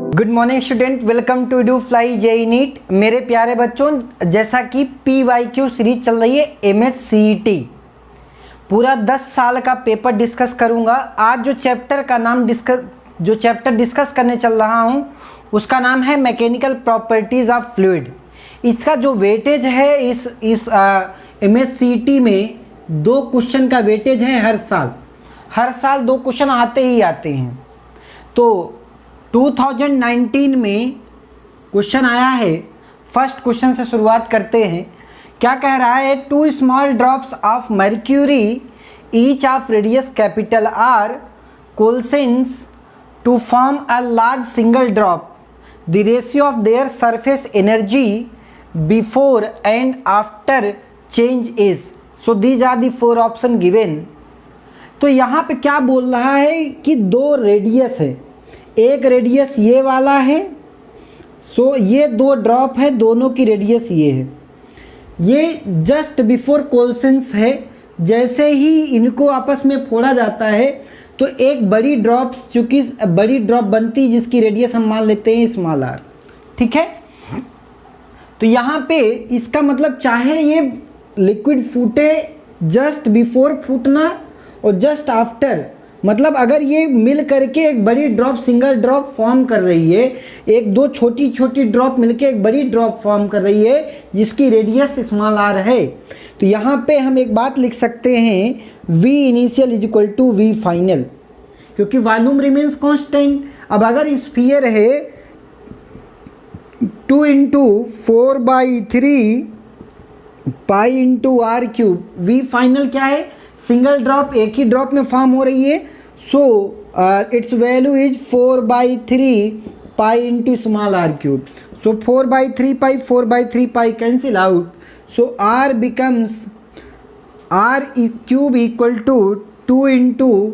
Good morning student, welcome to do fly JEE NEET. मेरे प्यारे बच्चों, जैसा कि PYQ सीरीज चल रही है MHCET, पूरा 10 साल का पेपर डिस्कस करूंगा। आज जो चैप्टर डिस्कस करने चल रहा हूं उसका नाम है मैकेनिकल प्रॉपर्टीज़ ऑफ फ्लूइड। इसका जो वेटेज है इस MHCET में 2 क्वेश्चन का वेटेज है। हर साल 2 क्वेश्चन आते ही आते हैं। तो 2019 में क्वेश्चन आया है। फर्स्ट क्वेश्चन से शुरुआत करते हैं। क्या कह रहा है? 2 small drops of mercury each of radius capital R coalesce to form a large single drop. The ratio of their surface energy before and after change is. So these are the 4 option given. तो यहाँ पे क्या बोल रहा है कि 2 radius है। एक रेडियस ये वाला है, सो ये 2 ड्रॉप है, दोनों की रेडियस ये है। ये जस्ट बिफोर कोल्सेंस है। जैसे ही इनको आपस में फोड़ा जाता है तो एक बड़ी ड्रॉप, चूँकि बड़ी ड्रॉप बनती है जिसकी रेडियस हम मान लेते हैं स्मॉल आर। ठीक है, तो यहाँ पे इसका मतलब चाहे ये लिक्विड फूटे जस्ट बिफोर फूटना और जस्ट आफ्टर, मतलब अगर ये मिल करके एक बड़ी ड्रॉप, सिंगल ड्रॉप फॉर्म कर रही है, एक 2 छोटी छोटी ड्रॉप मिलके एक बड़ी ड्रॉप फॉर्म कर रही है जिसकी रेडियस स्मॉल आर है, तो यहाँ पे हम एक बात लिख सकते हैं V initial is equal to V final, क्योंकि वॉल्यूम रिमेन्स कांस्टेंट। अब अगर स्फीयर है 2 × 4/3 pi into R cube, V final क्या है? सिंगल ड्रॉप एक ही ड्रॉप में फॉर्म हो रही है। So its value is 4/3 pi into small R cube. So 4/3 pi 4/3 pi cancel out. So R becomes R cube equal to 2 ×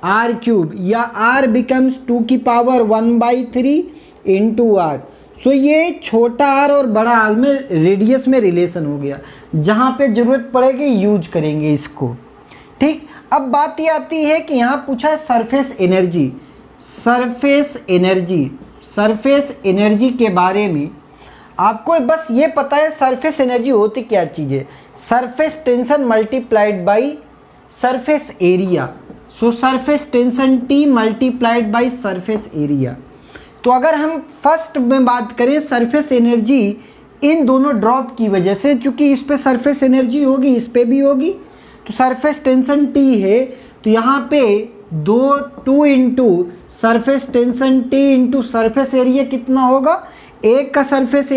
R cube, या R becomes 2 की power 1/3 into R। सो ये छोटा r और बड़ा r में रेडियस में relation हो गया। जहाँ पे ज़रूरत पड़ेगी यूज करेंगे इसको। ठीक, अब बात ये आती है कि यहाँ पूछा है सरफेस एनर्जी। सरफेस एनर्जी के बारे में आपको बस ये पता है सरफेस एनर्जी होती क्या चीज़ है। Surface tension multiplied by surface area. So surface tension T multiplied by surface area. तो अगर हम फर्स्ट में बात करें सरफेस एनर्जी, इन दोनों ड्रॉप की वजह से, चूंकि इस पे सरफेस एनर्जी होगी इस पे भी होगी, तो सरफेस टेंशन T है, तो यहाँ पे 2 into surface tension T into surface area कितना होगा? एक का surface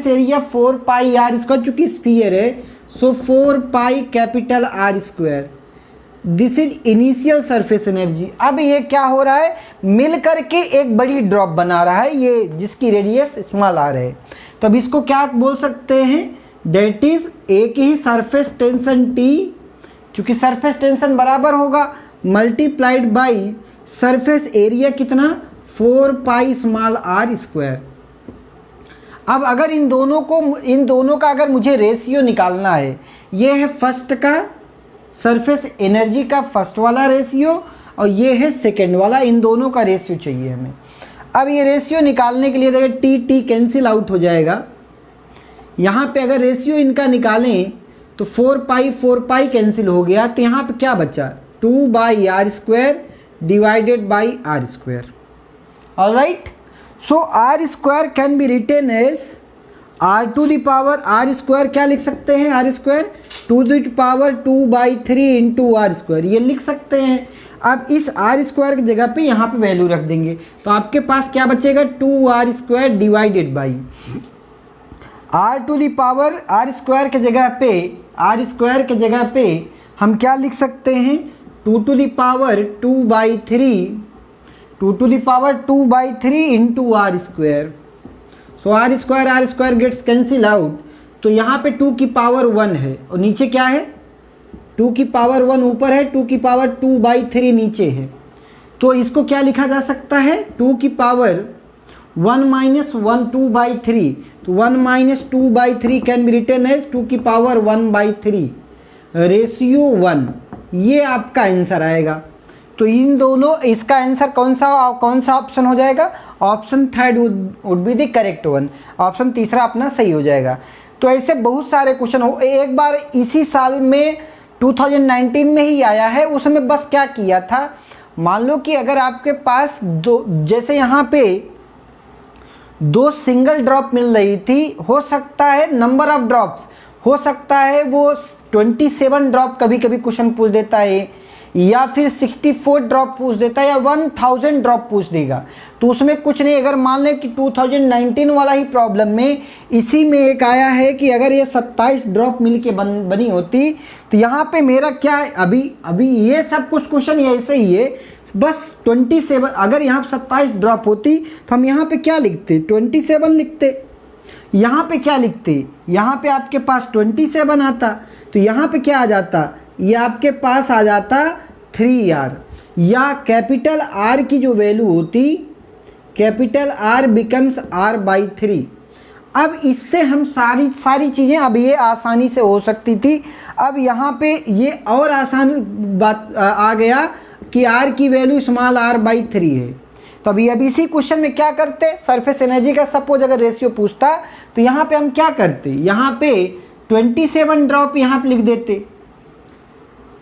area 4 pi R square, चूँकि स्फीयर है, so 4 pi capital R square. This is initial surface energy. अब ये क्या हो रहा है? मिल करके एक बड़ी ड्रॉप बना रहा है ये, जिसकी रेडियस स्मॉल आर है। तो अब इसको क्या बोल सकते हैं? दैट इज एक ही सरफेस टेंशन T, क्योंकि सरफेस टेंशन बराबर होगा मल्टीप्लाइड बाई सरफेस एरिया कितना? 4 पाई स्मॉल आर स्क्वायर। अब अगर इन दोनों का अगर मुझे रेशियो निकालना है, ये है फर्स्ट का सरफेस एनर्जी का फर्स्ट वाला रेशियो और ये है सेकेंड वाला, इन दोनों का रेशियो चाहिए हमें। अब ये रेशियो निकालने के लिए देखिए T कैंसिल आउट हो जाएगा। यहाँ पे अगर रेशियो इनका निकालें तो 4 पाई कैंसिल हो गया, तो यहाँ पे क्या बचा? 2/r² divided by r²। Alright, so r² can be written as r to the power r²। क्या लिख सकते हैं? r² 2 the power 2/3 into r², ये लिख सकते हैं। अब इस r² की जगह पे यहाँ पे वैल्यू रख देंगे, तो आपके पास क्या बचेगा? 2r² divided by r to the power r² के जगह पे हम क्या लिख सकते हैं? 2 to the power 2/3 into r²। So r² gets cancel out, तो यहाँ पे 2 की पावर 1 है और नीचे क्या है? 2 की पावर 1 ऊपर है, 2 की पावर 2/3 नीचे है। तो इसको क्या लिखा जा सकता है? 2 की पावर 1 - 1 2/3, तो 1 - 2/3 कैन बी रिटन एज 2 की पावर 1/3 रेशियो 1। ये आपका आंसर आएगा। तो इन दोनों, इसका आंसर कौन सा ऑप्शन हो जाएगा? Option third would be the correct one. Option तीसरा अपना सही हो जाएगा। तो ऐसे बहुत सारे क्वेश्चन हो, एक बार इसी साल में 2019 में ही आया है। उसमें बस क्या किया था, मान लो कि अगर आपके पास दो, जैसे यहाँ पे 2 सिंगल ड्रॉप मिल रही थी, हो सकता है नंबर ऑफ ड्रॉप्स, हो सकता है वो 27 ड्रॉप कभी कभी क्वेश्चन पूछ देता है, या फिर 64 ड्रॉप पूछ देता है, या 1000 ड्रॉप पूछ देगा। तो उसमें कुछ नहीं, अगर मान लें कि 2019 वाला ही प्रॉब्लम में इसी में एक आया है कि अगर ये 27 ड्रॉप मिलके बनी होती, तो यहाँ पे मेरा क्या है, अभी ये सब कुछ क्वेश्चन ऐसे ही है, बस 27, अगर यहाँ 27 ड्रॉप होती तो हम यहाँ पे क्या लिखते, 27 लिखते। यहाँ पे क्या लिखते, यहाँ पे आपके पास 27 आता, तो यहाँ पे क्या आ जाता, ये आपके पास आ जाता 3R, या कैपिटल R की जो वैल्यू होती, कैपिटल R बिकम्स R/3। अब इससे हम सारी चीज़ें अब ये आसानी से हो सकती थी। अब यहाँ पे ये और आसान बात आ गया कि R की वैल्यू स्मॉल r/3 है। तो अभी इसी क्वेश्चन में क्या करते, सरफेस एनर्जी का सपोज अगर रेशियो पूछता तो यहाँ पे हम क्या करते, यहाँ पे 27 ड्रॉप यहाँ पे लिख देते।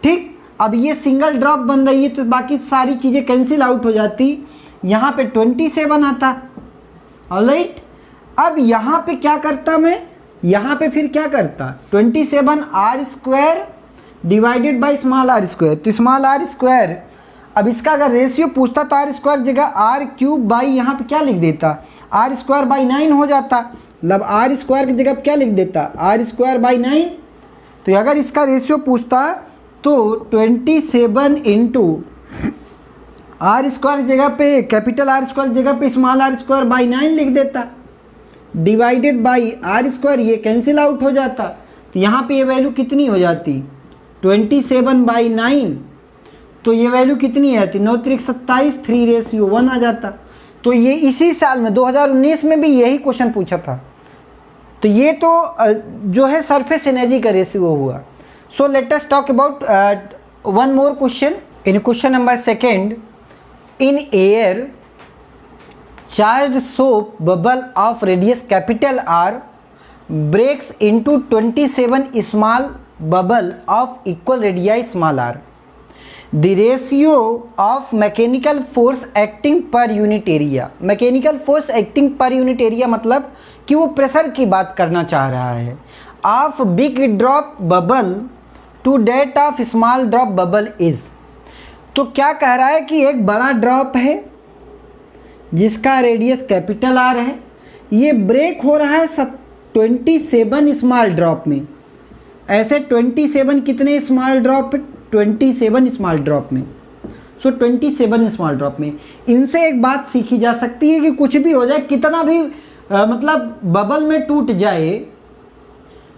ठीक, अब ये सिंगल ड्रॉप बन रही है तो बाकी सारी चीज़ें कैंसिल आउट हो जाती, यहाँ पे 27 आता। ऑलराइट, अब यहाँ पे क्या करता मैं, यहाँ पे फिर क्या करता, 27r² divided by small r²। तो स्मॉल r², अब इसका अगर रेशियो पूछता तो r² जगह r³ बाई यहाँ पे क्या लिख देता, r²/9 हो जाता। मतलब r² की जगह क्या लिख देता, r²/9। तो अगर इसका रेशियो पूछता तो 27 इंटू r² जगह पे, कैपिटल R² जगह पे स्मॉल r²/9 लिख देता, डिवाइडेड बाई r², ये कैंसिल आउट हो जाता। तो यहाँ पे ये वैल्यू कितनी हो जाती, 27/9, तो ये वैल्यू कितनी आती, 9 × 27, 3:1 आ जाता। तो ये इसी साल में 2019 में भी यही क्वेश्चन पूछा था। तो ये तो जो है सरफेस एनर्जी का रेशियो हुआ। So let us talk about one more question. In question number 2, in air charge soap bubble of radius capital R breaks into 27 small bubble of equal radii small r. The ratio of mechanical force acting per unit area. Mechanical force acting per unit area मतलब कि वो pressure की बात करना चाह रहा है। Of big drop bubble to that of small drop bubble is. तो क्या कह रहा है कि एक बड़ा ड्रॉप है जिसका रेडियस कैपिटल R है, ये ब्रेक हो रहा है 27 स्मॉल ड्रॉप में। ऐसे 27 कितने स्मॉल ड्रॉप, 27 स्मॉल ड्रॉप में। सो 27 स्मॉल ड्रॉप में इनसे एक बात सीखी जा सकती है कि कुछ भी हो जाए, कितना भी मतलब बबल में टूट जाए,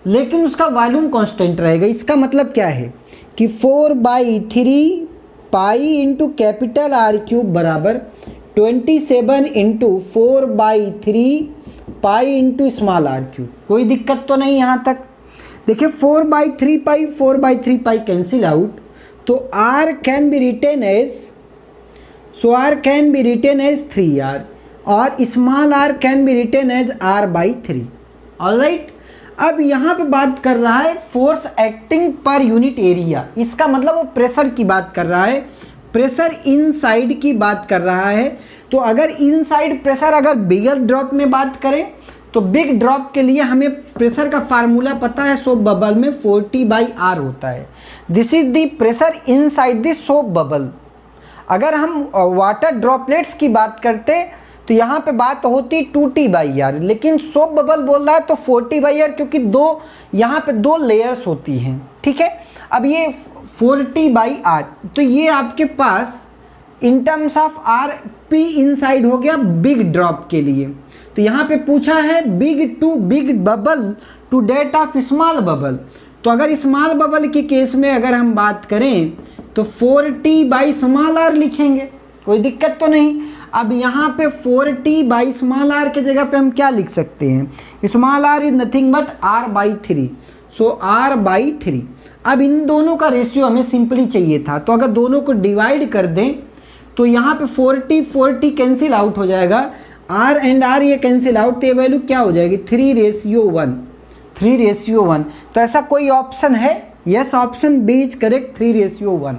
लेकिन उसका वॉल्यूम कांस्टेंट रहेगा। इसका मतलब क्या है कि 4/3 पाई इंटू कैपिटल R³ बराबर 27 into 4/3 pi into small r³। कोई दिक्कत तो नहीं यहाँ तक। देखिए 4/3 पाई 4/3 पाई कैंसिल आउट, तो r can be written as, so r can be written as 3r और small r can be written as r/3। Alright, अब यहाँ पे बात कर रहा है force acting per unit area. इसका मतलब वो प्रेशर की बात कर रहा है, प्रेशर इनसाइड की बात कर रहा है। तो अगर इनसाइड प्रेशर, अगर बिगर ड्रॉप में बात करें तो बिग ड्रॉप के लिए हमें प्रेशर का फार्मूला पता है, सोप बबल में 40/R होता है। This is the pressure inside the soap bubble. अगर हम वाटर ड्रॉपलेट्स की बात करते तो यहाँ पे बात होती 2T/R, लेकिन सोप बबल बोल रहा है तो 40/R, क्योंकि यहाँ पे दो लेयर्स होती हैं। ठीक है, अब ये 40/R, तो ये आपके पास in terms of R P inside हो गया बिग ड्रॉप के लिए। तो यहाँ पे पूछा है big bubble to that of small bubble. तो अगर स्मॉल बबल के केस में अगर हम बात करें तो 40/r लिखेंगे, कोई दिक्कत तो नहीं। अब यहाँ पे 40/r के जगह पे हम क्या लिख सकते हैं, small r is nothing but r/3, so r/3। अब इन दोनों का रेशियो हमें सिंपली चाहिए था, तो अगर दोनों को डिवाइड कर दें तो यहाँ पे 40 कैंसिल आउट हो जाएगा, R एंड R ये कैंसिल आउट, तो ये वैल्यू क्या हो जाएगी 3:1, 3:1। तो ऐसा कोई ऑप्शन है? Yes, option B is correct, 3:1।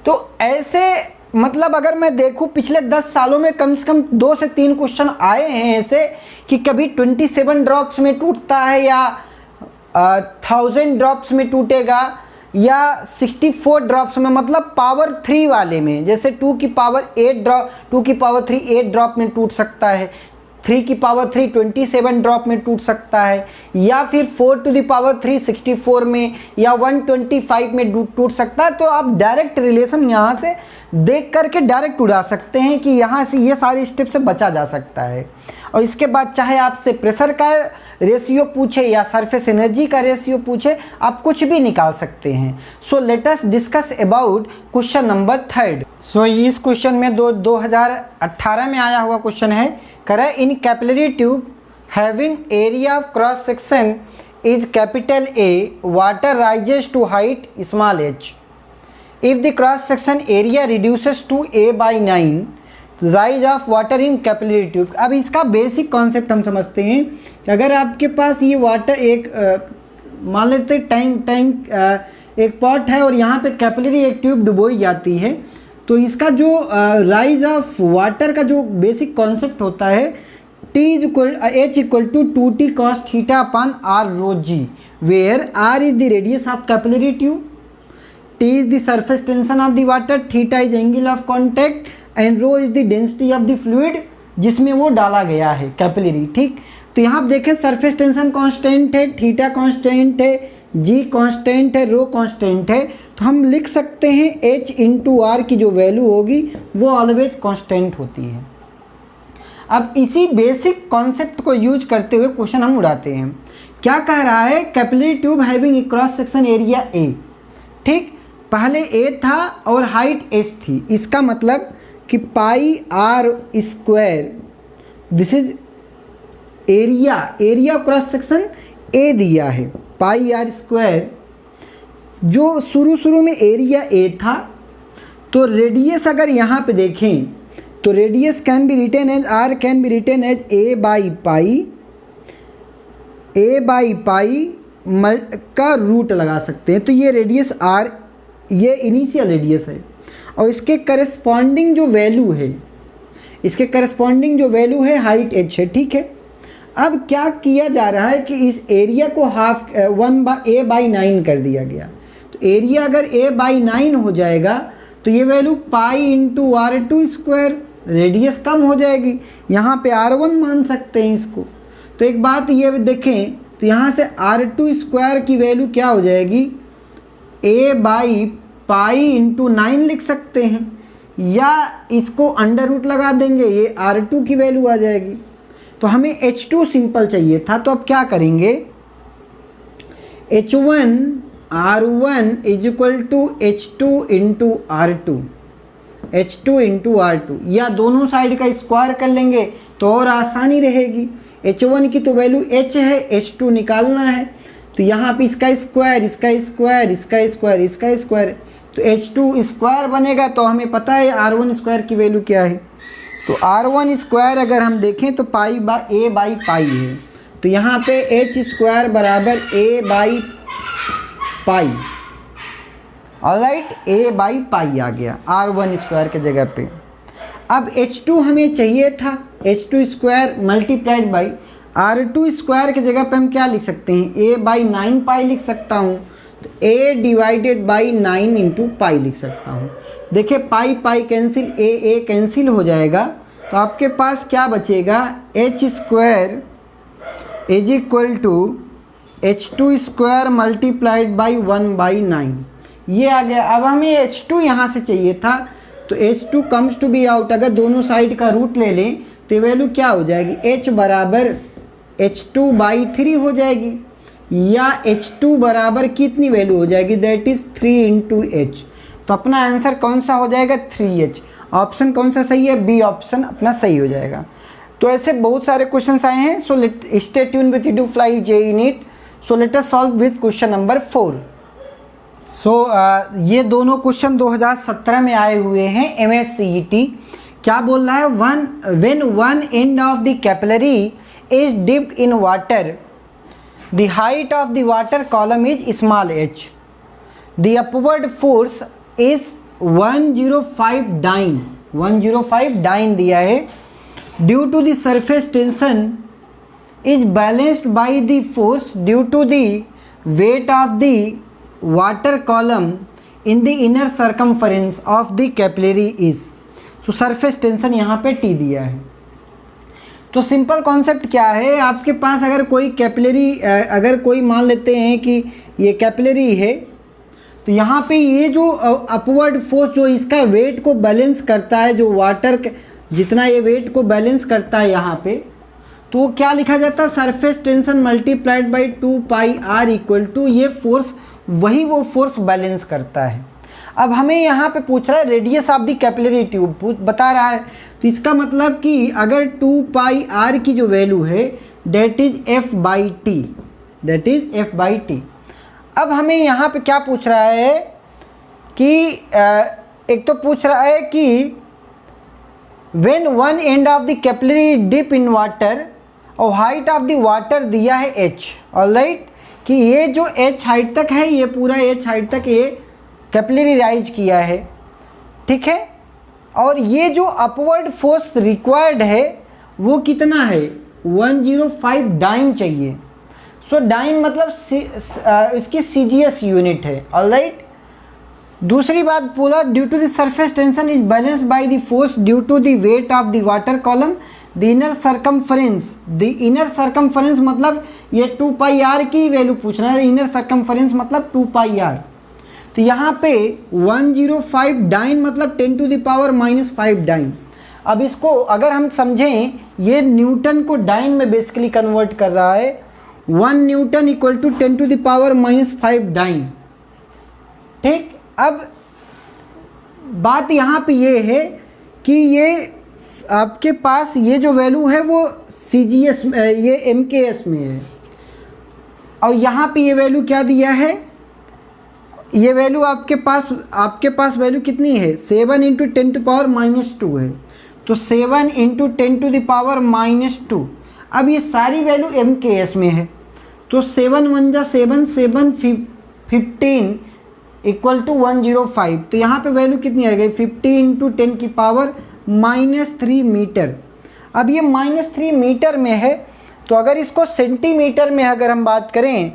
तो ऐसे मतलब अगर मैं देखूं पिछले 10 सालों में कम से कम 2 से 3 क्वेश्चन आए हैं ऐसे कि कभी 27 ड्रॉप्स में टूटता है या 1000 ड्रॉप्स में टूटेगा या 64 ड्रॉप्स में, मतलब पावर 3 वाले में, जैसे 2 की पावर 3 8 ड्रॉप में टूट सकता है, 3 की पावर 3 27 ड्रॉप में टूट सकता है, या फिर 4 टू द पावर 3 64 में या 125 में टूट सकता है। तो आप डायरेक्ट रिलेशन यहाँ से देख करके डायरेक्ट उड़ा सकते हैं कि यहाँ से ये सारे स्टेप से बचा जा सकता है। और इसके बाद चाहे आपसे प्रेशर का रेशियो पूछे या सरफेस एनर्जी का रेशियो पूछे, आप कुछ भी निकाल सकते हैं। So let us discuss about question number 3। सो इस क्वेश्चन में 2018 में आया हुआ क्वेश्चन है, करें in capillary tube having area of cross section is capital A, water rises to height small h। If the cross section area reduces to A/9, rise of water in capillary tube. अब इसका basic concept हम समझते हैं कि अगर आपके पास ये water एक मान लेते टैंक एक पॉट है और यहाँ पे कैपिलरी एक ट्यूब डुबोई जाती है, तो इसका जो राइज ऑफ वाटर का जो बेसिक कॉन्सेप्ट होता है H = 2t cos theta upon r rho g, where r is the radius of capillary tube, t is the surface tension of the water, theta is angle of contact and rho is the density of the fluid जिसमें वो डाला गया है capillary. ठीक, तो यहाँ आप देखें सरफेस टेंशन कांस्टेंट है, थीटा कांस्टेंट है, जी कांस्टेंट है, रो कांस्टेंट है, तो हम लिख सकते हैं H × R की जो वैल्यू होगी वो ऑलवेज कांस्टेंट होती है। अब इसी बेसिक कॉन्सेप्ट को यूज करते हुए क्वेश्चन हम उड़ाते हैं। क्या कह रहा है? Capillary tube having a cross section area A। ठीक, पहले A था और हाइट h थी, इसका मतलब कि πr², this is area cross section A दिया है, πr², जो शुरू में एरिया A था। तो रेडियस अगर यहाँ पे देखें तो radius can be written as R can be written as A/π का रूट लगा सकते हैं। तो ये रेडियस R, ये इनिशियल रेडियस है और इसके करस्पॉन्डिंग जो वैल्यू है हाइट h है। ठीक है, अब क्या किया जा रहा है कि इस एरिया को हाफ A/9 कर दिया गया। तो एरिया अगर A/9 हो जाएगा तो ये वैल्यू π × r², रेडियस कम हो जाएगी, यहाँ पे r1 मान सकते हैं इसको। तो एक बात ये देखें, तो यहाँ से r² की वैल्यू क्या हो जाएगी, A/π × 9 लिख सकते हैं, या इसको अंडर रूट लगा देंगे, ये r2 की वैल्यू आ जाएगी। तो हमें h2 सिंपल चाहिए था, तो अब क्या करेंगे, h1 r1 = h2 × r2, या दोनों साइड का स्क्वायर कर लेंगे तो और आसानी रहेगी। h1 की तो वैल्यू h है, h2 निकालना है, तो यहाँ पे इसका स्क्वायर, तो h2² बनेगा। तो हमें पता है r1² की वैल्यू क्या है, तो r1² अगर हम देखें तो A/π है, तो यहाँ पे h² = A/π, ऑलराइट, A/π आ गया r1² के जगह पे। अब h2 हमें चाहिए था, h2² × r2² के जगह पे हम क्या लिख सकते हैं, A/9π लिख सकता हूँ, तो A/9 × π लिख सकता हूँ। देखिए पाई कैंसिल, A कैंसिल हो जाएगा, तो आपके पास क्या बचेगा, h² = h2² × 1/9, ये आ गया। अब हमें h2 यहाँ से चाहिए था, तो h2 comes to be out, अगर दोनों साइड का रूट ले लें तो ये वैल्यू क्या हो जाएगी, h = h2/3 हो जाएगी, या h2 बराबर कितनी वैल्यू हो जाएगी, दैट इज 3 × h। तो अपना आंसर कौन सा हो जाएगा, 3h। ऑप्शन कौन सा सही है, बी ऑप्शन अपना सही हो जाएगा। तो ऐसे बहुत सारे क्वेश्चंस आए हैं। सो stay tune with YouTube fly JEE NEET। So let us solve with question number 4। ये दोनों क्वेश्चन 2017 में आए हुए हैं MSCET। क्या बोल रहा है, when one end of the capillary is dipped in water the height of the water column is small h, the upward force is 105 dyne दिया है, due to the surface tension is balanced by the force due to the weight of the water column in the inner circumference of the capillary is. तो surface tension यहाँ पे T दिया है। तो simple concept क्या है, आपके पास अगर कोई कैपिलरी, अगर कोई मान लेते हैं कि ये कैपिलरी है, तो यहाँ पे ये जो अपवर्ड फोर्स जो इसका वेट को बैलेंस करता है, जो वाटर जितना ये वेट को बैलेंस करता है यहाँ पे, तो क्या लिखा जाता है, surface tension multiplied by 2πr equal to ये फोर्स, वही वो फोर्स बैलेंस करता है। अब हमें यहाँ पे पूछ रहा है radius of the capillary tube बता रहा है, तो इसका मतलब कि अगर 2πr की जो वैल्यू है that is f/t, date is f/t। अब हमें यहाँ पे क्या पूछ रहा है कि एक तो पूछ रहा है कि when one end of the capillary dip in water, और हाइट ऑफ द वाटर दिया है h, ऑलराइट, कि ये जो h हाइट तक है, ये पूरा h हाइट तक ये कैपिलरी राइज किया है, ठीक है। और ये जो अपवर्ड फोर्स रिक्वायर्ड है वो कितना है, 105 डाइन चाहिए। सो डाइन मतलब इसकी CGS यूनिट है, ऑलराइट। दूसरी बात बोला, due to the surface tension is balanced by the force due to the weight of the water column the inner circumference. The inner circumference मतलब ये 2πr की वैल्यू पूछना है, इनर सर्कमफरेंस मतलब 2πr। तो यहाँ पे 105 डाइन मतलब 10⁻⁻5 डाइन। अब इसको अगर हम समझें, ये न्यूटन को डाइन में बेसिकली कन्वर्ट कर रहा है, 1 न्यूटन इक्वल टू 10⁻⁻5 डाइन, ठीक। अब बात यहाँ पे ये है कि ये आपके पास ये जो वैल्यू है वो CGS ये MKS में है, और यहाँ पे ये वैल्यू क्या दिया है, ये वैल्यू आपके पास वैल्यू कितनी है, 7 × 10⁻⁻2 है। तो 7 × 10⁻⁻2, अब ये सारी वैल्यू MKS में है, तो 7 × 1 = 7, 7 15 इक्वल टू 105। तो यहाँ पे वैल्यू कितनी आ गई, 50 × 10⁻³ मीटर। अब ये -3 मीटर में है, तो अगर इसको सेंटीमीटर में अगर हम बात करें,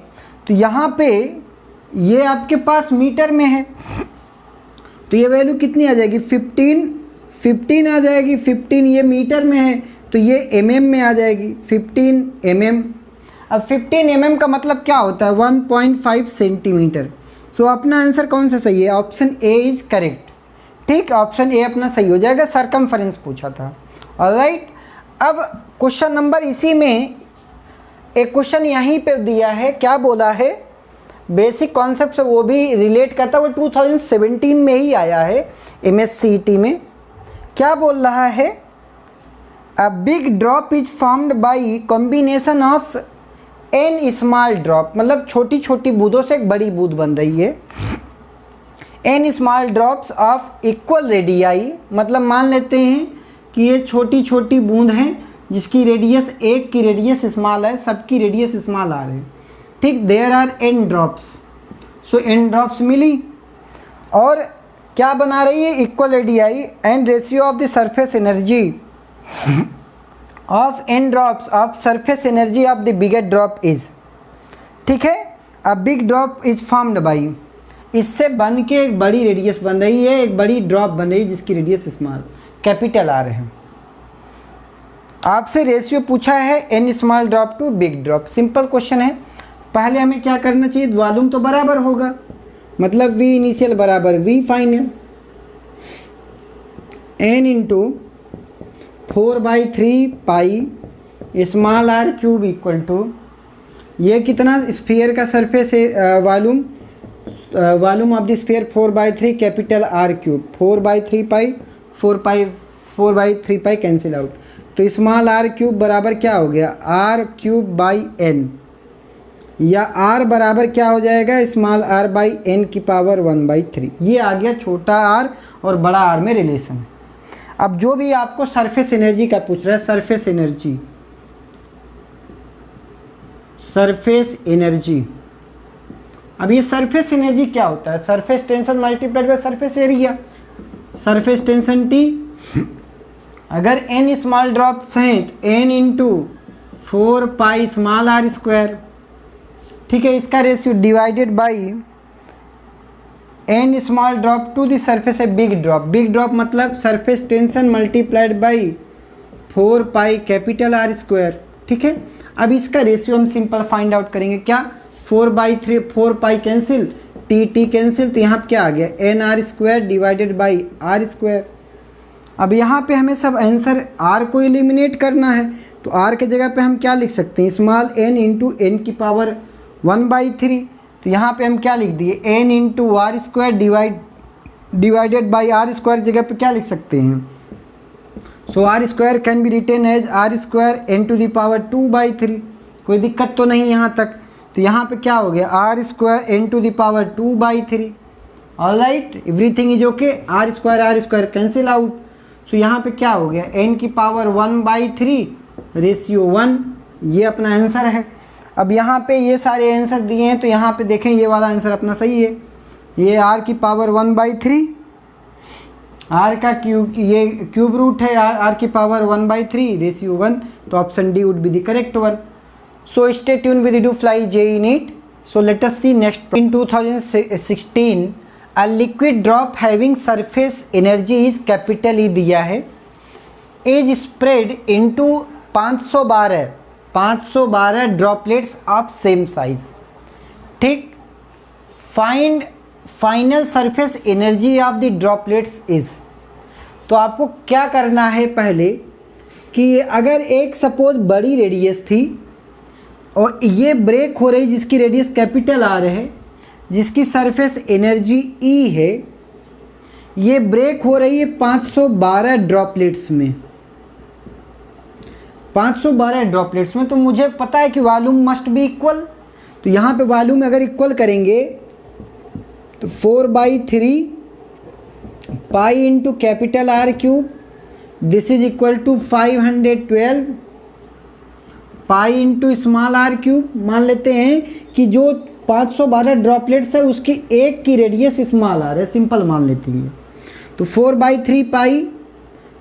तो यहाँ पे ये आपके पास मीटर में है, तो ये वैल्यू कितनी आ जाएगी, 15 आ जाएगी। 15 ये मीटर में है, तो ये mm में आ जाएगी, 15 mm। अब 15 mm का मतलब क्या होता है, 1.5 सेंटीमीटर। सो अपना आंसर कौन सा सही है, ऑप्शन ए इज करेक्ट, ठीक। ऑप्शन ए अपना सही हो जाएगा, सरकमफरेंस पूछा था, ऑलराइट। अब क्वेश्चन नंबर, इसी में एक क्वेश्चन यहीं पे दिया है, क्या बोला है, बेसिक कॉन्सेप्ट से वो भी रिलेट करता है, वो 2017 में ही आया है MSCET में। क्या बोल रहा है, a big drop is formed by combination of n small drop, मतलब छोटी छोटी बूंदों से एक बड़ी बूंद बन रही है। n स्मॉल ड्रॉप्स ऑफ इक्वल रेडियाई, मतलब मान लेते हैं कि ये छोटी छोटी बूंद हैं जिसकी रेडियस, एक की रेडियस स्मॉल है, सबकी रेडियस स्मॉल आ रही है, ठीक। There are n drops, so n drops मिली, और क्या बना रही है, equal radii, and ratio of the surface energy of n drops of surface energy of the bigger drop is, ठीक है। A big drop is formed by, इससे बन के एक बड़ी रेडियस बन रही है, एक बड़ी ड्रॉप बन रही है जिसकी रेडियस स्मॉल, कैपिटल आ रहे हैं। आपसे रेशियो पूछा है n small drop to big drop, simple question है। पहले हमें क्या करना चाहिए, वॉल्यूम तो बराबर होगा, मतलब V इनिशियल बराबर V final, n × 4/3 pi small r cube equal to, ये कितना स्फीयर का सरफेस है, volume of the sphere 4/3 capital R cube, 4/3 pi, 4/3 pi cancel out, तो स्मॉल r क्यूब बराबर क्या हो गया, r³ /n, या आर बराबर क्या हो जाएगा, स्मॉल आर बाई एन की पावर 1/3। ये आ गया छोटा आर और बड़ा आर में रिलेशन। अब जो भी आपको सरफेस एनर्जी का पूछ रहा है, सरफेस एनर्जी, सरफेस एनर्जी, अब ये सरफेस एनर्जी क्या होता है, surface tension multiplied by surface area. Surface tension T, अगर n स्मॉल ड्रॉप्स हैं तो n into 4 small R square, ठीक है, इसका ratio divided by n small drop to the surface है बिग ड्रॉप। बिग ड्रॉप मतलब surface tension multiplied by 4 capital R square, ठीक है। अब इसका रेशियो हम सिंपल फाइंड आउट करेंगे, क्या 4/3, 4 कैंसिल, टी कैंसिल, तो यहाँ पे क्या आ गया, N R square divided by R square. अब यहाँ पे हमें सब आंसर आर को एलिमिनेट करना है, तो आर के जगह पे हम क्या लिख सकते हैं, स्मॉल एन इंटू एन की पावर 1/3। तो यहाँ पे हम क्या लिख दिए, N into R square divided by R square जगह पे क्या लिख सकते हैं, so R square can be written as R square N to the power 2/3। कोई दिक्कत तो नहीं यहाँ तक। तो यहाँ पे क्या हो गया, R square N to the power 2/3। Alright, everything is okay. R square cancel out. So यहाँ पे क्या हो गया, एन की पावर 1/3 रेशियो 1, ये अपना आंसर है। अब यहाँ पे ये सारे आंसर दिए हैं, तो यहाँ पे देखें ये वाला आंसर अपना सही है। ये आर की पावर 1/3, आर का ये क्यूब रूट है, आर की पावर 1/3 रेशियो 1, तो option D would be the correct one. So stay tuned with EduFly JEE NEET. So let us see next. In 2016, a liquid drop having surface energy is capital E दिया है, is spread into 512 droplets of same size. ठीक, find final surface energy of the droplets is। तो आपको क्या करना है पहले कि अगर एक सपोज बड़ी रेडियस थी और ये ब्रेक हो रही जिसकी रेडियस कैपिटल आर है, जिसकी सरफेस एनर्जी ई है, ये ब्रेक हो रही है 512 ड्रॉपलेट्स में, 512 ड्रॉपलेट्स में। तो मुझे पता है कि वॉल्यूम मस्ट बी इक्वल। तो यहाँ पे वॉल्यूम अगर इक्वल करेंगे तो 4/3 pi into capital R cube, this is equal to 512 pi into small R cube. मान लेते हैं कि जो 512 ड्रॉपलेट्स है उसकी एक की रेडियस स्मॉल आर है, सिंपल मान लेते हैं। तो 4/3 पाई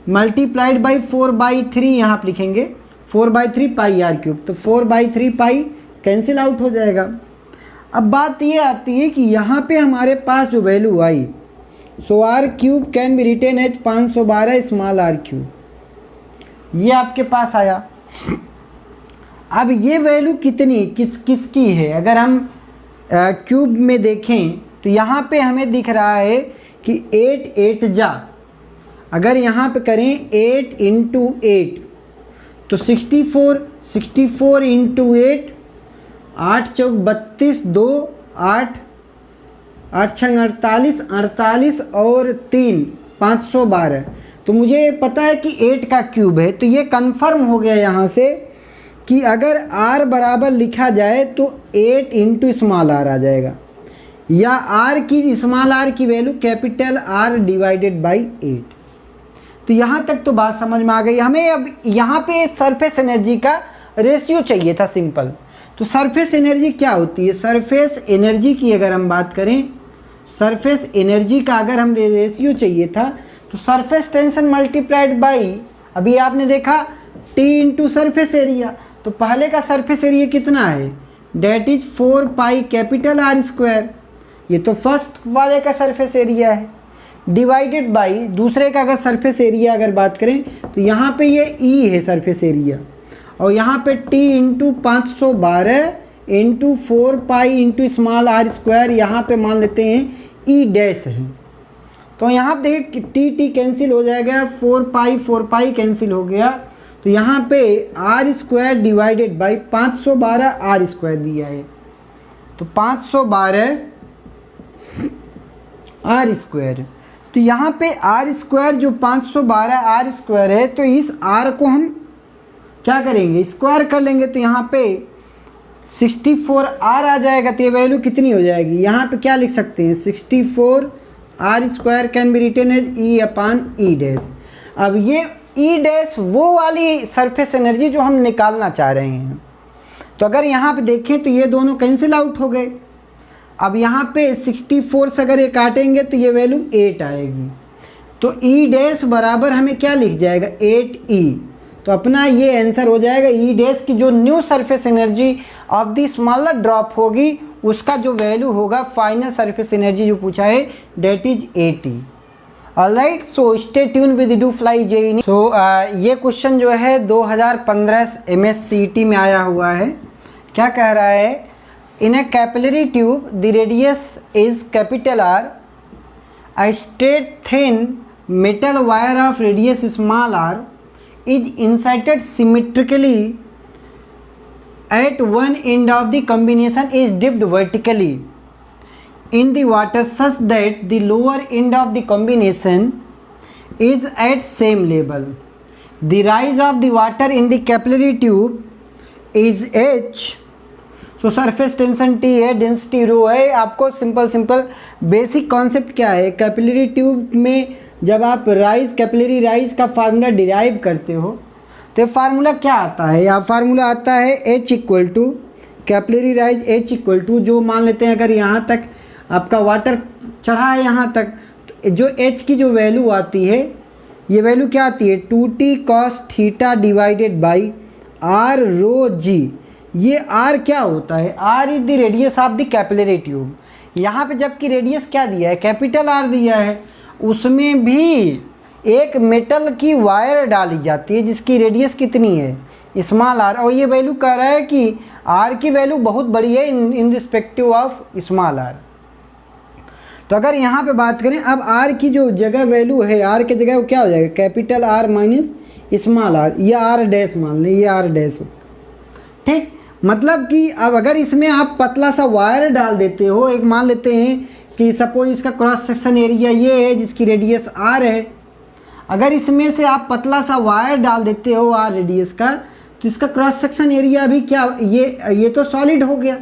मल्टीप्लाइड बाई 4/3 यहाँ पर लिखेंगे, 4/3 पाई आर क्यूब, तो 4/3 पाई कैंसिल आउट हो जाएगा। अब बात ये आती है कि यहाँ पे हमारे पास जो वैल्यू आई, so R cube can be written as 512 small R cube, ये आपके पास आया। अब ये वैल्यू कितनी किसकी है, अगर हम क्यूब में देखें तो यहाँ पे हमें दिख रहा है कि 8 जा, अगर यहाँ पे करें 8 इंटू 8 तो 64 इंटू 8, 8 चौक 32, 2 8, 8 छंग 48, 48 और 3 512। तो मुझे पता है कि 8 का क्यूब है, तो ये कंफर्म हो गया यहाँ से कि अगर r बराबर लिखा जाए तो 8 इंटू स्मॉल आर आ जाएगा, या r की स्मॉल आर की value capital R divided by 8। तो यहाँ तक तो बात समझ में आ गई हमें। अब यहाँ पे सरफेस एनर्जी का रेशियो चाहिए था सिंपल। तो सरफेस एनर्जी क्या होती है, सरफेस एनर्जी की अगर हम बात करें, सरफेस एनर्जी का अगर हम रेशियो चाहिए था तो सरफेस टेंशन मल्टीप्लाइड बाई, अभी आपने देखा T इंटू सरफेस एरिया, तो पहले का सरफेस एरिया कितना है, that is 4 capital R square, ये तो फर्स्ट वाले का सरफेस एरिया है, डिवाइडेड बाई दूसरे का अगर सरफेस एरिया अगर बात करें तो यहाँ पे ये ई है सरफेस एरिया, और यहाँ पे T into 512 into 4 into small R square, यहाँ पे मान लेते हैं ई डैश है। तो यहाँ पे देखिए टी कैंसिल हो जाएगा, 4 कैंसिल हो गया, तो यहाँ पे R square divided by 512 R square दिया है, तो 512 आर स्क्वायर। तो यहाँ पे आर स्क्वायर जो 512 आर स्क्वायर है, तो इस आर को हम क्या करेंगे, स्क्वायर कर लेंगे। तो यहाँ पे 64 आर आ जाएगा, तो ये वैल्यू कितनी हो जाएगी, यहाँ पे क्या लिख सकते हैं, 64 R square can be written as E upon E dash. अब ये ई डैश वो वाली सरफेस एनर्जी जो हम निकालना चाह रहे हैं। तो अगर यहाँ पे देखें तो ये दोनों कैंसिल आउट हो गए। अब यहाँ पे 64 से अगर ये काटेंगे तो ये वैल्यू 8 आएगी। तो ई डैश बराबर हमें क्या लिख जाएगा, 8E। तो अपना ये आंसर हो जाएगा। ई डैश की जो new surface energy of the smaller drop होगी उसका जो वैल्यू होगा फाइनल सरफेस एनर्जी जो पूछा है that is 80। Alright, so stay tune with do fly JEE. So ये क्वेश्चन जो है 2015 MSCT में आया हुआ है। क्या कह रहा है, in a capillary tube the radius is capital R, a straight thin metal wire of radius small r is inserted symmetrically at one end of the combination is dipped vertically in the water such that the lower end of the combination is at same level. The rise of the water in the capillary tube is h. तो surface tension T है, density rho है। आपको simple basic concept क्या है, capillary tube में जब आप capillary rise का फार्मूला डिराइव करते हो तो ये फार्मूला क्या आता है, या फार्मूला आता है H equal to capillary rise H equal to, जो मान लेते हैं अगर यहाँ तक आपका वाटर चढ़ा है यहाँ तक, तो जो H की जो वैल्यू आती है, ये वैल्यू क्या आती है, 2T cos theta divided by R rho G। ये R क्या होता है, R is the radius of the capillary tube. यहाँ पे जबकि रेडियस क्या दिया है, कैपिटल R दिया है, उसमें भी एक मेटल की वायर डाली जाती है जिसकी रेडियस कितनी है, स्मॉल r, और ये वैल्यू कह रहा है कि R की वैल्यू बहुत बड़ी है in respective of small r। तो अगर यहाँ पे बात करें, अब R की जो जगह वैल्यू है, R की जगह वो क्या हो जाएगा, capital R minus small r, ये R डैश मान लें, ये R डैश हो, ठीक। मतलब कि अब अगर इसमें आप पतला सा वायर डाल देते हो, एक मान लेते हैं कि सपोज इसका क्रॉस सेक्शन एरिया ये है जिसकी रेडियस R है, अगर इसमें से आप पतला सा वायर डाल देते हो R रेडियस का, तो इसका क्रॉस सेक्शन एरिया अभी क्या, ये तो सॉलिड हो गया।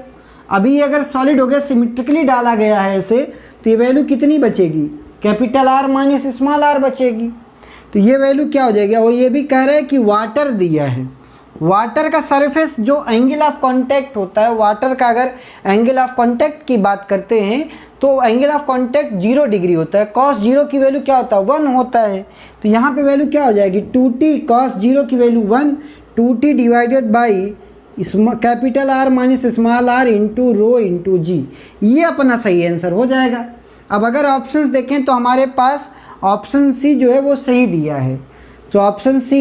अभी अगर सॉलिड हो गया, सिमेट्रिकली डाला गया है ऐसे, तो ये वैल्यू कितनी बचेगी, capital R minus small r बचेगी। तो ये वैल्यू क्या हो जाएगी, और ये भी कह रहे हैं कि वाटर दिया है, वाटर का सरफेस जो एंगल ऑफ कांटेक्ट होता है, वाटर का अगर एंगल ऑफ कांटेक्ट की बात करते हैं तो एंगल ऑफ कांटेक्ट 0 डिग्री होता है, cos 0 की वैल्यू क्या होता है, 1 होता है। तो यहाँ पे वैल्यू क्या हो जाएगी, 2T cos 0 की value 1, 2T divided by capital R minus small r into rho into G। ये अपना सही आंसर हो जाएगा। अब अगर ऑप्शंस देखें तो हमारे पास ऑप्शन C जो है वो सही दिया है, तो option C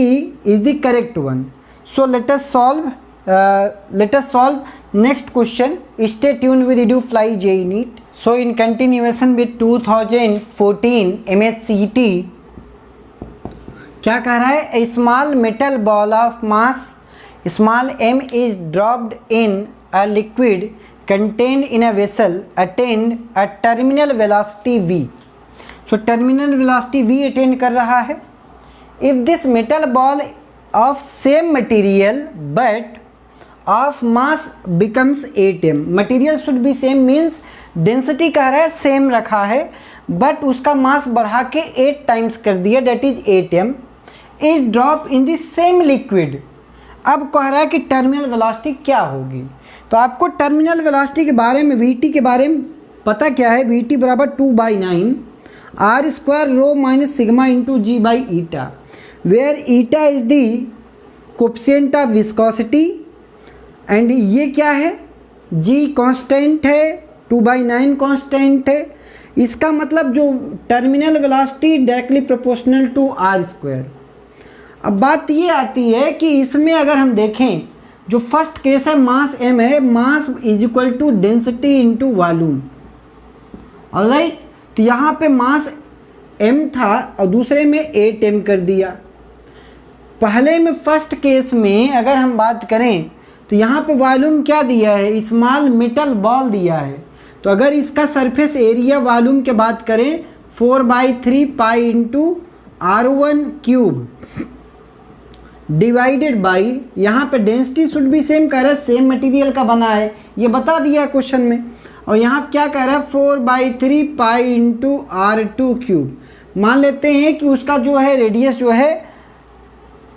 is the correct one. So let us solve next question. Stay tuned with Edu Fly JEE NEET. So in continuation with 2014 MSCT, क्या कह रहा है, a small metal ball of mass small m is dropped in a liquid contained in a vessel attained a terminal velocity v. So terminal velocity v attain कर रहा है। If this metal ball of same material but of mass becomes 8m, material should be same means density कह रहा है same रखा है, but उसका मास बढ़ा के 8 टाइम्स कर दिया, that is 8m, is drop in the same liquid। अब कह रहा है कि टर्मिनल वेलोसिटी क्या होगी। तो आपको टर्मिनल वेलोसिटी के बारे में, VT के बारे में पता क्या है, VT बराबर 2/9 R square rho minus sigma into G by eta, where eta is the coefficient of viscosity and ये क्या है, G कांस्टेंट है, 2/9 कांस्टेंट है। इसका मतलब जो terminal velocity directly proportional to R square. अब बात ये आती है कि इसमें अगर हम देखें, जो फर्स्ट केस है मास m है, mass is equal to density into volume, alright. तो यहाँ पे मास m था और दूसरे में 8m कर दिया। पहले में फर्स्ट केस में अगर हम बात करें तो यहाँ पे वॉल्यूम क्या दिया है, स्मॉल मेटल बॉल दिया है। तो अगर इसका सरफेस एरिया वॉल्यूम के बात करें 4/3 pi into R1 cube, divided by, यहाँ पे डेंसिटी शुड बी सेम कह रहा है, सेम मटेरियल का बना है, ये बता दिया क्वेश्चन में। और यहाँ क्या कह रहा है 4/3 पाई इंटू R2 क्यूब। मान लेते हैं कि उसका जो है रेडियस जो है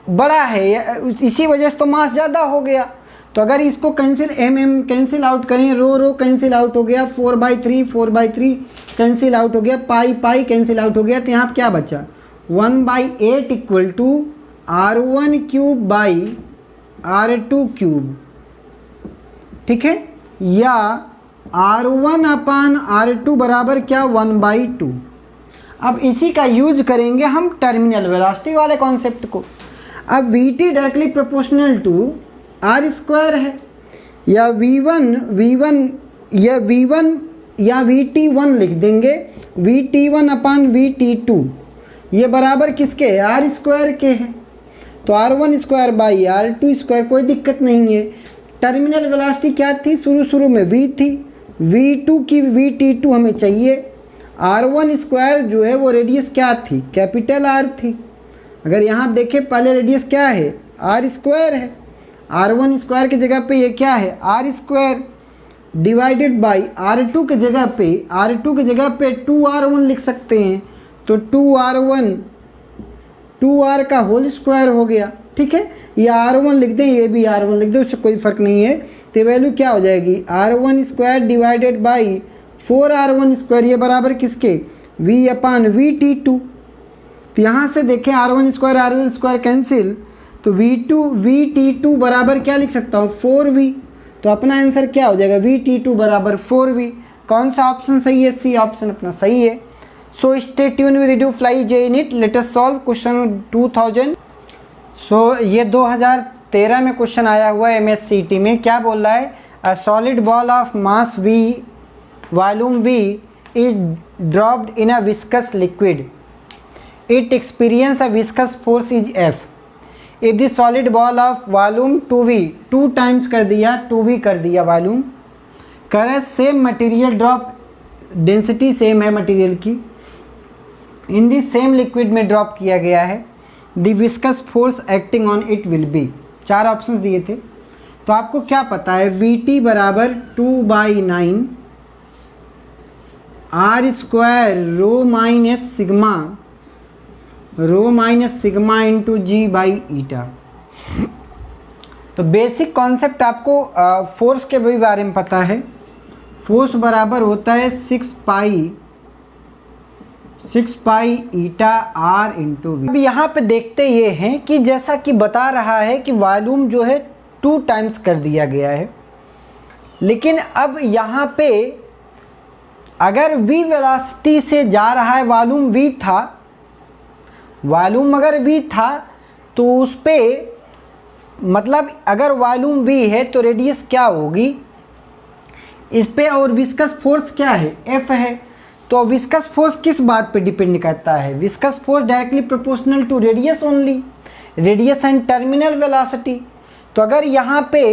बड़ा है, इसी वजह से तो मास ज़्यादा हो गया। तो अगर इसको कैंसिल कैंसिल आउट करें, रो कैंसिल आउट हो गया, 4/3 कैंसिल आउट हो गया, पाई कैंसिल आउट हो गया, तो यहाँ क्या बचा 1/8 equal to R1 cube by R2 cube, ठीक है, या R1 अपान R2 बराबर क्या 1/2। अब इसी का यूज करेंगे हम टर्मिनल वेलोसिटी वाले कॉन्सेप्ट को। अब Vt directly proportional to R square है, या V1 या Vt1 लिख देंगे, Vt1 अपान Vt2, ये बराबर किसके है R स्क्वायर के हैं। तो R1 square by R2 square, कोई दिक्कत नहीं है। टर्मिनल वेलोसिटी क्या थी शुरू में V थी, V2 की Vt2 हमें चाहिए। R1 स्क्वायर जो है वो रेडियस क्या थी, कैपिटल R थी। अगर यहाँ देखें पहले रेडियस क्या है R स्क्वायर है, R1 स्क्वायर की जगह पे ये क्या है R square divided by R2 की जगह पे 2R1 लिख सकते हैं, तो 2R का होल स्क्वायर हो गया, ठीक है। ये R1 लिख दें, ये भी R1 लिख दें, उससे कोई फ़र्क नहीं है। तो वैल्यू क्या हो जाएगी R1 square divided by 4R1 square, ये बराबर किसके V अपान Vt2। तो यहाँ से देखें R1 स्क्वायर कैंसिल, तो Vt2 बराबर क्या लिख सकता हूँ 4V। तो अपना आंसर क्या हो जाएगा Vt2 बराबर 4V। कौन सा ऑप्शन सही है, सी ऑप्शन अपना सही है। सो stay tune with do fly JNET, let us solve question 2000। सो ये 2013 में क्वेश्चन आया हुआ है MSCT में। क्या बोल रहा है, a solid ball of mass V, volume V is dropped in a viscous liquid, it experience a viscous force is F। If the solid ball of volume 2V, 2 times कर दिया 2V कर दिया volume, कर same material drop, density same है material की, इन the same liquid में drop किया गया है, the viscous force acting on it will be. 4 option दिए थे। तो आपको क्या पता है Vt बराबर 2/9 R square rho minus sigma into G by eta. तो बेसिक कॉन्सेप्ट आपको फोर्स के भी बारे में पता है। फोर्स बराबर होता है 6 पाई ईटा R इंटू V। अब यहाँ पे देखते ये हैं कि जैसा कि बता रहा है कि वॉल्यूम जो है 2 टाइम्स कर दिया गया है, लेकिन अब यहाँ पे अगर V वेलोसिटी से जा रहा है, वॉल्यूम अगर V था तो उस पे मतलब अगर वॉल्यूम V है तो रेडियस क्या होगी इस पे, और विस्कस फोर्स क्या है F है। तो विस्कस फोर्स किस बात पे डिपेंड करता है, viscous force directly proportional to radius only, radius and terminal velocity. तो अगर यहाँ पे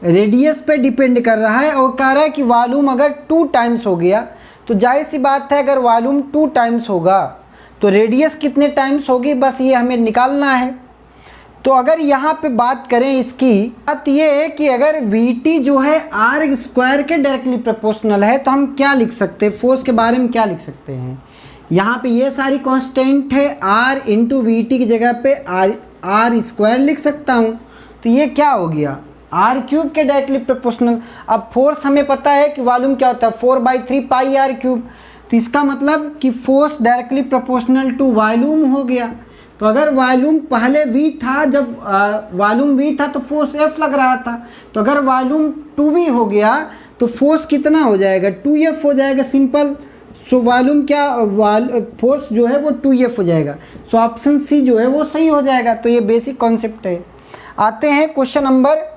रेडियस पे डिपेंड कर रहा है और कह रहा है कि वॉल्यूम अगर 2 टाइम्स हो गया, तो जाहिर सी बात है अगर वॉल्यूम 2 टाइम्स होगा तो रेडियस कितने टाइम्स होगी, बस ये हमें निकालना है। तो अगर यहाँ पे बात करें, इसकी बात ये है कि अगर Vt जो है R स्क्वायर के डायरेक्टली प्रोपोर्शनल है, तो हम क्या लिख सकते हैं, फोर्स के बारे में क्या लिख सकते हैं। यहाँ पे ये सारी कांस्टेंट है, R इंटू Vt की जगह पे R स्क्वायर लिख सकता हूँ। तो ये क्या हो गया R क्यूब के डायरेक्टली प्रोपोर्शनल। अब फोर्स हमें पता है कि वॉल्यूम क्या होता है 4/3 पाई R क्यूब, तो इसका मतलब कि force directly proportional to volume हो गया। तो अगर वॉल्यूम पहले V था, जब वॉल्यूम V था तो फोर्स F लग रहा था, तो अगर वॉल्यूम 2V हो गया तो फोर्स कितना हो जाएगा 2F हो जाएगा, सिंपल। सो वॉल्यूम क्या फोर्स जो है वो 2F हो जाएगा। सो ऑप्शन सी जो है वो सही हो जाएगा। तो ये बेसिक कॉन्सेप्ट है। आते हैं क्वेश्चन नंबर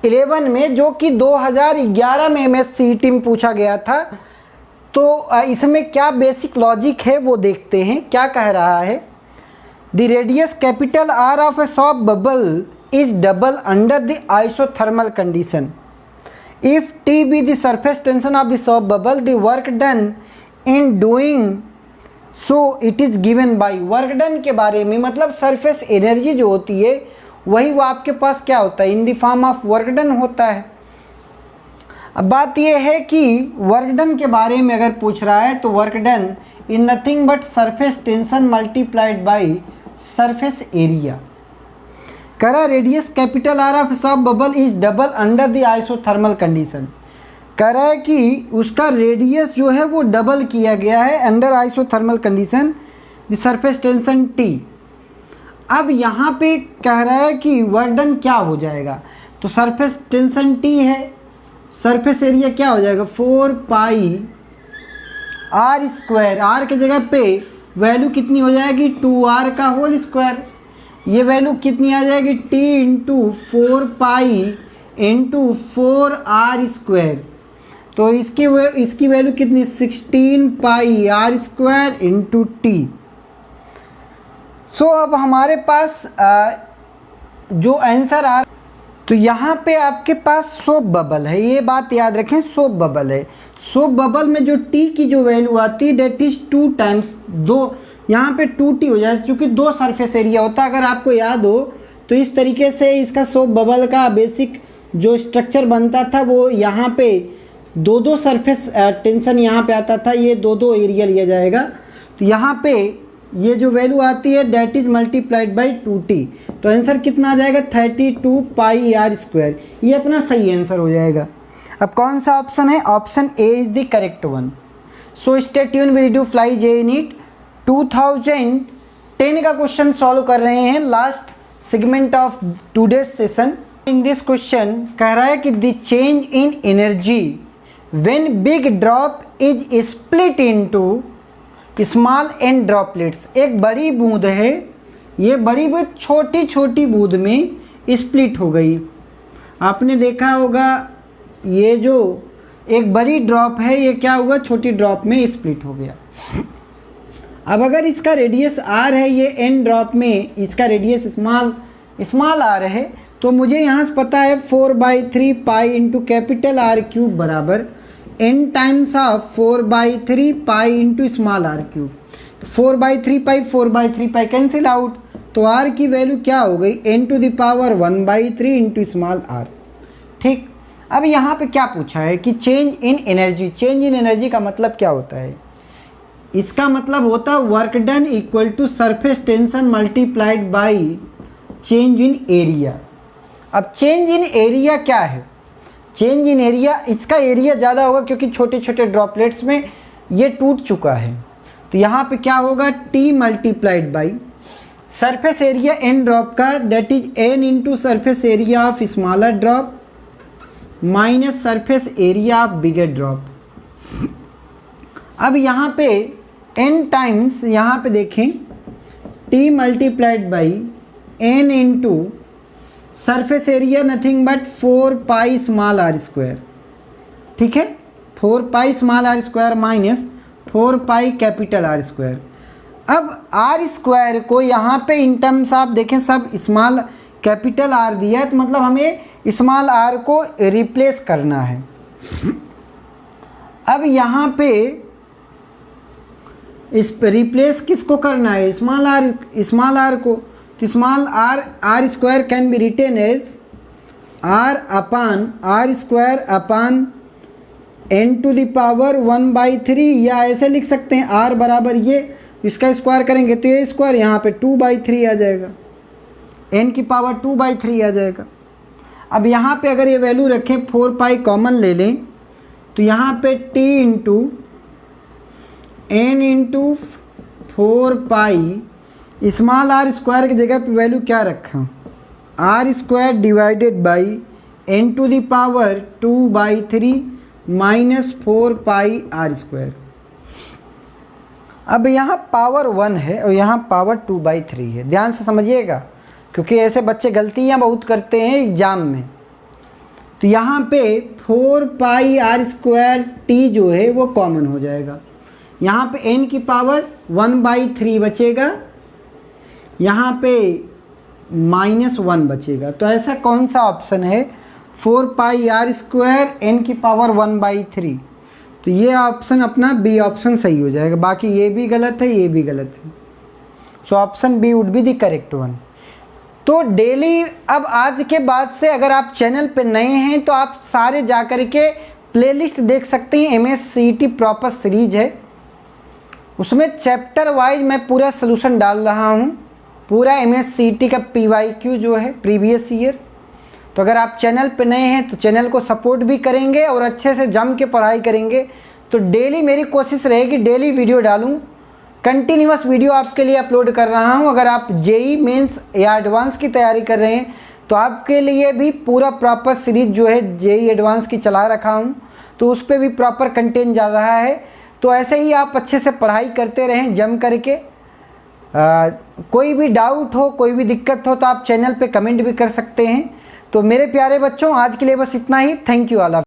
11 में, जो कि 2011 में MSCT में पूछा गया था। तो इसमें क्या बेसिक लॉजिक है वो देखते हैं। क्या कह रहा है, the radius capital R of A shop bubble is double under the isothermal condition. If T be the surface tension of the soap bubble, the work done in doing so it is given by work done के बारे में, मतलब surface energy जो होती है वही वो आपके पास क्या होता है, in the form of work done होता है। अब बात यह है कि वर्क डन के बारे में अगर पूछ रहा है तो work done in nothing but surface tension multiplied by surface area. करा रेडियस कैपिटल आर ऑफ सब bubble is double under the isothermal condition. कह रहा है कि उसका रेडियस जो है वो डबल किया गया है under isothermal condition the surface tension T. अब यहाँ पे कह रहा है कि वर्क डन क्या हो जाएगा, तो सरफेस टेंशन टी है, सरफेस एरिया क्या हो जाएगा 4 पाई आर स्क्वायर, आर के जगह पे वैल्यू कितनी हो जाएगी 2r का होल स्क्वायर, ये वैल्यू कितनी आ जाएगी t into 4 pi into 4r square, तो इसकी वैल्यू कितनी 16 पाई आर स्क्वायर इंटू टी। सो अब हमारे पास जो आंसर आ, तो यहाँ पे आपके पास सोप बबल है, ये बात याद रखें, सोप बबल है। सोप बबल में जो टी की जो वैल्यू आती है डेट इज़ 2 टाइम्स 2, यहाँ पे 2t हो जाए क्योंकि 2 सरफेस एरिया होता है। अगर आपको याद हो तो इस तरीके से इसका सोप बबल का बेसिक जो स्ट्रक्चर बनता था वो यहाँ पे 2 सरफेस टेंशन यहाँ पे आता था, ये 2 एरिया लिया जाएगा, तो यहाँ पे ये जो वैल्यू आती है that is multiplied by 2t, तो आंसर कितना आ जाएगा 32 पाई आर स्क्वायर, ये अपना सही आंसर हो जाएगा। अब कौन सा ऑप्शन है, option A is the correct one. So stay tune with do फ्लाई जे नीट 2010 का क्वेश्चन सॉल्व कर रहे हैं, last segment of today session. In this question कह रहा है कि the change in energy when big drop is split into small and droplets. एक बड़ी बूंद है, ये बड़ी बूंद छोटी छोटी बूंद में स्प्लिट हो गई। आपने देखा होगा ये जो एक बड़ी ड्रॉप है ये क्या हुआ, छोटी ड्रॉप में स्प्लिट हो गया। अब अगर इसका रेडियस r है, ये n ड्रॉप में इसका रेडियस स्मॉल r है, तो मुझे यहाँ से पता है 4/3 pi into capital R cube बराबर n times of 4/3 pi into small r cube. तो 4/3 पाई 4/3 पाई कैंसिल आउट, तो r की वैल्यू क्या हो गई n to the power 1/3 into small r। ठीक, अब यहाँ पे क्या पूछा है कि change in energy, change in energy का मतलब क्या होता है, इसका मतलब होता है work done equal to surface tension multiplied by change in area. अब चेंज इन एरिया क्या है, चेंज इन एरिया, इसका एरिया ज़्यादा होगा क्योंकि छोटे छोटे ड्रॉपलेट्स में ये टूट चुका है, तो यहाँ पे क्या होगा t multiplied by surface area n drop का that is n into surface area of smaller drop minus surface area of bigger drop. अब यहाँ पे n टाइम्स, यहाँ पे देखें t multiplied by n into surface area nothing but 4 pi small r square. ठीक है, 4 pi small r square minus 4 pi capital R square. अब R square को यहाँ पे इन टर्म्स आप देखें सब स्मॉल कैपिटल R दिया है, तो मतलब हमें स्मॉल r को रिप्लेस करना है। अब यहाँ पे इस रिप्लेस किसको करना है, स्मॉल r को, तो small r square can be written as r upon r square upon n to the power 1/3, या ऐसे लिख सकते हैं r बराबर ये, इसका स्क्वायर करेंगे तो ये स्क्वायर यहाँ पे 2/3 आ जाएगा, n की पावर 2/3 आ जाएगा। अब यहाँ पे अगर ये वैल्यू रखें 4 पाई कॉमन ले लें, तो यहाँ पे t into n into 4 pi small r square की जगह पे वैल्यू क्या रखा, r square divided by n to the power 2/3 minus 4 pi r square. अब यहाँ पावर 1 है और यहाँ पावर 2/3 है, ध्यान से समझिएगा क्योंकि ऐसे बच्चे गलतियाँ बहुत करते हैं एग्जाम में। तो यहाँ पे 4 पाई r स्क्वायर t जो है वो कॉमन हो जाएगा, यहाँ पे n की पावर 1/3 बचेगा, यहाँ पे -1 बचेगा। तो ऐसा कौन सा ऑप्शन है 4 पाई r स्क्वायर n की पावर 1/3, तो ये ऑप्शन अपना बी ऑप्शन सही हो जाएगा, बाकी ये भी गलत है, ये भी गलत है। So option B would be the correct one. तो डेली अब आज के बाद से अगर आप चैनल पे नए हैं तो आप सारे जा कर के प्लेलिस्ट देख सकते हैं। MSCET प्रॉपर सीरीज है, उसमें चैप्टर वाइज मैं पूरा सलूशन डाल रहा हूँ, पूरा MSCET का PYQ जो है प्रीवियस ईयर। तो अगर आप चैनल पे नए हैं तो चैनल को सपोर्ट भी करेंगे और अच्छे से जम के पढ़ाई करेंगे। तो डेली मेरी कोशिश रहेगी डेली वीडियो डालूं, कंटिन्यूअस वीडियो आपके लिए अपलोड कर रहा हूं। अगर आप JEE मेंस या एडवांस की तैयारी कर रहे हैं तो आपके लिए भी पूरा प्रॉपर सीरीज जो है JEE एडवांस की चला रखा हूं, तो उस पर भी प्रॉपर कंटेंट जा रहा है। तो ऐसे ही आप अच्छे से पढ़ाई करते रहें जम करके। कोई भी डाउट हो, कोई भी दिक्कत हो तो आप चैनल पे कमेंट भी कर सकते हैं। तो मेरे प्यारे बच्चों, आज के लिए बस इतना ही। Thank you all.